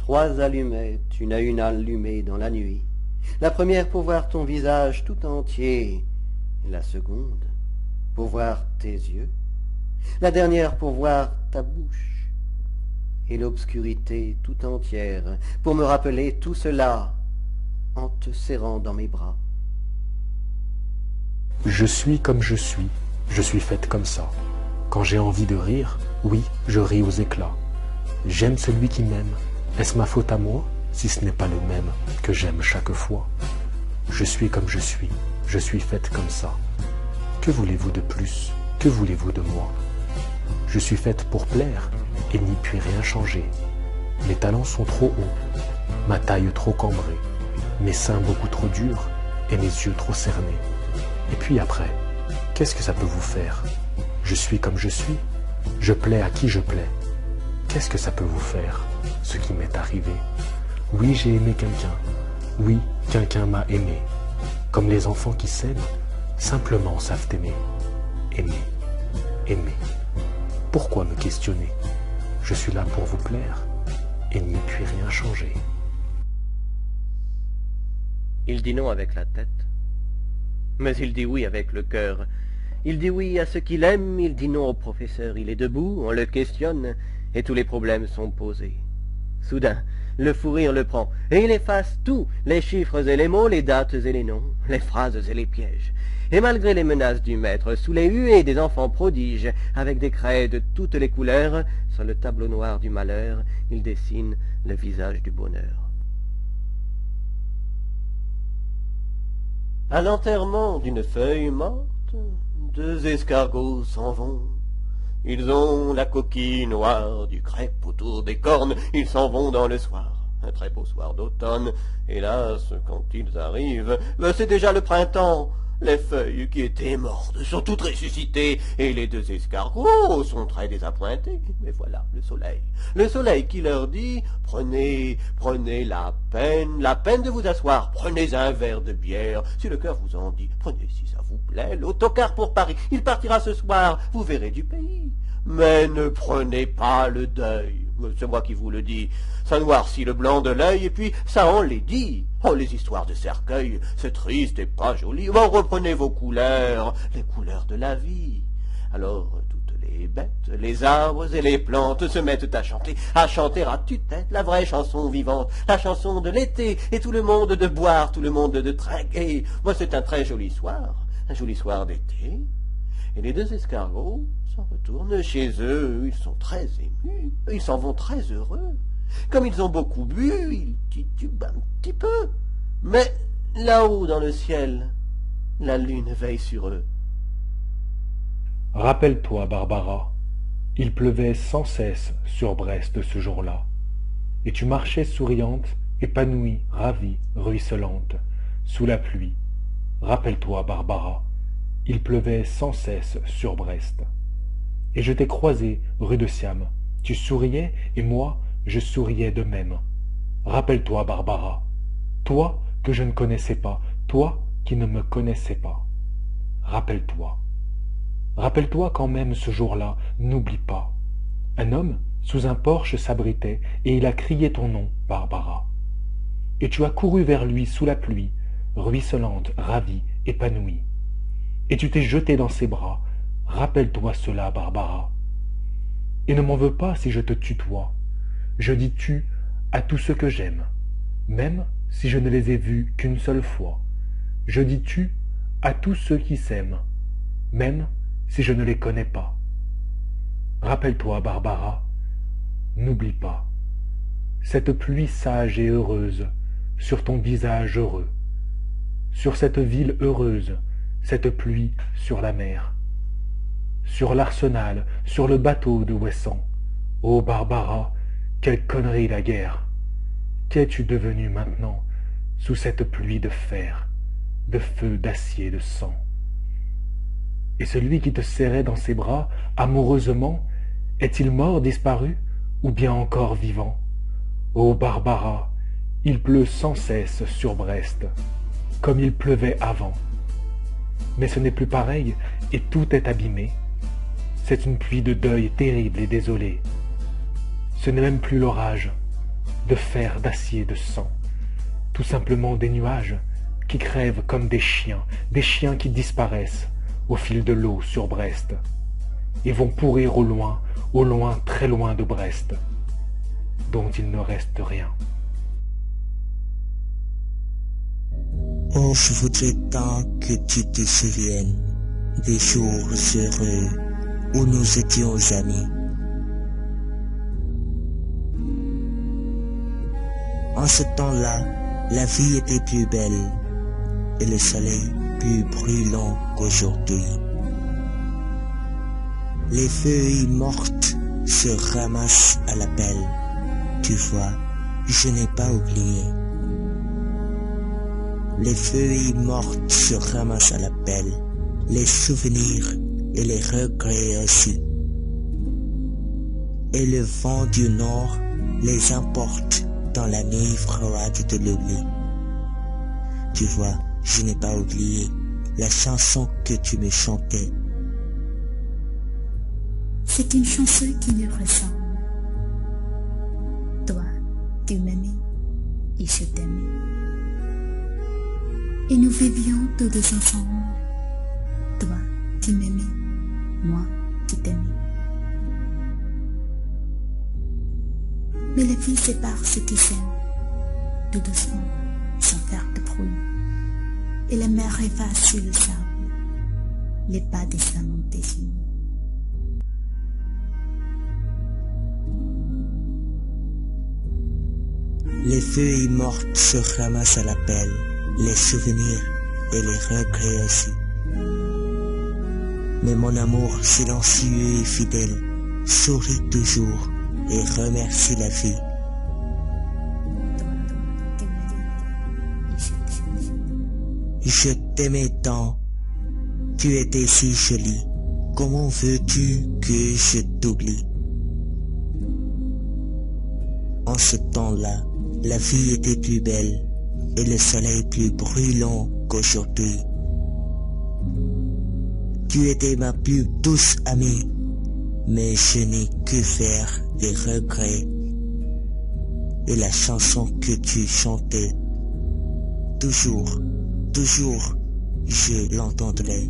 3 allumettes, une à une allumées dans la nuit. La première pour voir ton visage tout entier, la seconde pour voir tes yeux, la dernière pour voir ta bouche, et l'obscurité tout entière pour me rappeler tout cela en te serrant dans mes bras. Je suis comme je suis faite comme ça. Quand j'ai envie de rire, oui, je ris aux éclats. J'aime celui qui m'aime. Est-ce ma faute à moi, si ce n'est pas le même que j'aime chaque fois? Je suis comme je suis faite comme ça. Que voulez-vous de plus? Que voulez-vous de moi? Je suis faite pour plaire et n'y puis rien changer. Mes talons sont trop hauts, ma taille trop cambrée, mes seins beaucoup trop durs et mes yeux trop cernés. Et puis après, qu'est-ce que ça peut vous faire? Je suis comme je plais à qui je plais. Qu'est-ce que ça peut vous faire, ce qui m'est arrivé? Oui, j'ai aimé quelqu'un. Oui, quelqu'un m'a aimé. Comme les enfants qui s'aiment, simplement savent aimer. Aimer, aimer. Pourquoi me questionner? Je suis là pour vous plaire et n'y puis rien changer. Il dit non avec la tête, mais il dit oui avec le cœur. Il dit oui à ce qu'il aime, il dit non au professeur. Il est debout, on le questionne, et tous les problèmes sont posés. Soudain, le fou rire le prend, et il efface tout, les chiffres et les mots, les dates et les noms, les phrases et les pièges. Et malgré les menaces du maître, sous les huées des enfants prodiges, avec des craies de toutes les couleurs, sur le tableau noir du malheur, il dessine le visage du bonheur. À l'enterrement d'une feuille morte, 2 escargots s'en vont. Ils ont la coquille noire du crêpe autour des cornes, ils s'en vont dans le soir, un très beau soir d'automne. Hélas, quand ils arrivent, c'est déjà le printemps. Les feuilles qui étaient mortes sont toutes ressuscitées, et les 2 escargots sont très désappointés. Mais voilà le soleil qui leur dit « Prenez la peine de vous asseoir, prenez un verre de bière, si le cœur vous en dit, prenez si ça vous plaît, l'autocar pour Paris, il partira ce soir, vous verrez du pays. Mais ne prenez pas le deuil, c'est moi qui vous le dis, ça noircit le blanc de l'œil, et puis ça enlaidit. Oh, les histoires de cercueil, c'est triste et pas joli. Bon, reprenez vos couleurs, les couleurs de la vie. » Alors toutes les bêtes, les arbres et les plantes se mettent à chanter à tue-tête la vraie chanson vivante, la chanson de l'été, et tout le monde de boire, tout le monde de trinquer. Moi, c'est un très joli soir d'été. Et les 2 escargots s'en retournent chez eux, ils sont très émus, ils s'en vont très heureux. Comme ils ont beaucoup bu, ils titubent un petit peu. Mais là-haut dans le ciel, la lune veille sur eux. Rappelle-toi, Barbara, il pleuvait sans cesse sur Brest ce jour-là, et tu marchais souriante, épanouie, ravie, ruisselante, sous la pluie. Rappelle-toi, Barbara, il pleuvait sans cesse sur Brest. Et je t'ai croisée rue de Siam, tu souriais, et moi, je souriais de même. Rappelle-toi, Barbara, toi que je ne connaissais pas, toi qui ne me connaissais pas. Rappelle-toi. Rappelle-toi quand même ce jour-là, n'oublie pas. Un homme sous un porche s'abritait, et il a crié ton nom, Barbara. Et tu as couru vers lui sous la pluie, ruisselante, ravie, épanouie. Et tu t'es jeté dans ses bras. Rappelle-toi cela, Barbara. Et ne m'en veux pas si je te tutoie. Je dis tu à tous ceux que j'aime, même si je ne les ai vus qu'une seule fois. Je dis tu à tous ceux qui s'aiment, même si je ne les connais pas. Rappelle-toi, Barbara, n'oublie pas, cette pluie sage et heureuse sur ton visage heureux, sur cette ville heureuse, cette pluie sur la mer, sur l'arsenal, sur le bateau de Ouessant. Ô Barbara, quelle connerie la guerre! Qu'es-tu devenue maintenant sous cette pluie de fer, de feu, d'acier, de sang? Et celui qui te serrait dans ses bras, amoureusement, est-il mort, disparu, ou bien encore vivant? Ô Barbara, il pleut sans cesse sur Brest, comme il pleuvait avant. Mais ce n'est plus pareil, et tout est abîmé. C'est une pluie de deuil terrible et désolée. Ce n'est même plus l'orage. de fer, d'acier, de sang. Tout simplement des nuages qui crèvent comme des chiens qui disparaissent au fil de l'eau sur Brest, et vont pourrir au loin, très loin de Brest, dont il ne reste rien. Oh, je voudrais tant que tu te souviennes des jours heureux où nous étions amis. En ce temps-là, la vie était plus belle et le soleil plus brûlant qu'aujourd'hui. Les feuilles mortes se ramassent à la pelle. Tu vois, je n'ai pas oublié. Les feuilles mortes se ramassent à la pelle, les souvenirs et les regrets aussi. Et le vent du nord les emporte dans la nuit froide de l'oubli. Tu vois, je n'ai pas oublié la chanson que tu me chantais. C'est une chanson qui nous ressemble. Toi, tu m'aimais et je t'aimais. Et nous vivions tous deux ensemble. Toi, tu m'aimais, moi, tu t'aimais. Mais la vie sépare ceux qui s'aiment, tout doucement, sans faire de bruit. Et la mer efface sur le sable les pas des amants désunis. Les feuilles mortes se ramassent à la pelle, les souvenirs et les regrets aussi. Mais mon amour silencieux et fidèle sourit toujours et remercie la vie. Je t'aimais tant, tu étais si jolie, comment veux-tu que je t'oublie? En ce temps-là, la vie était plus belle et le soleil plus brûlant qu'aujourd'hui. Tu étais ma plus douce amie, mais je n'ai que faire des regrets. Et la chanson que tu chantais, toujours, je l'entendrai.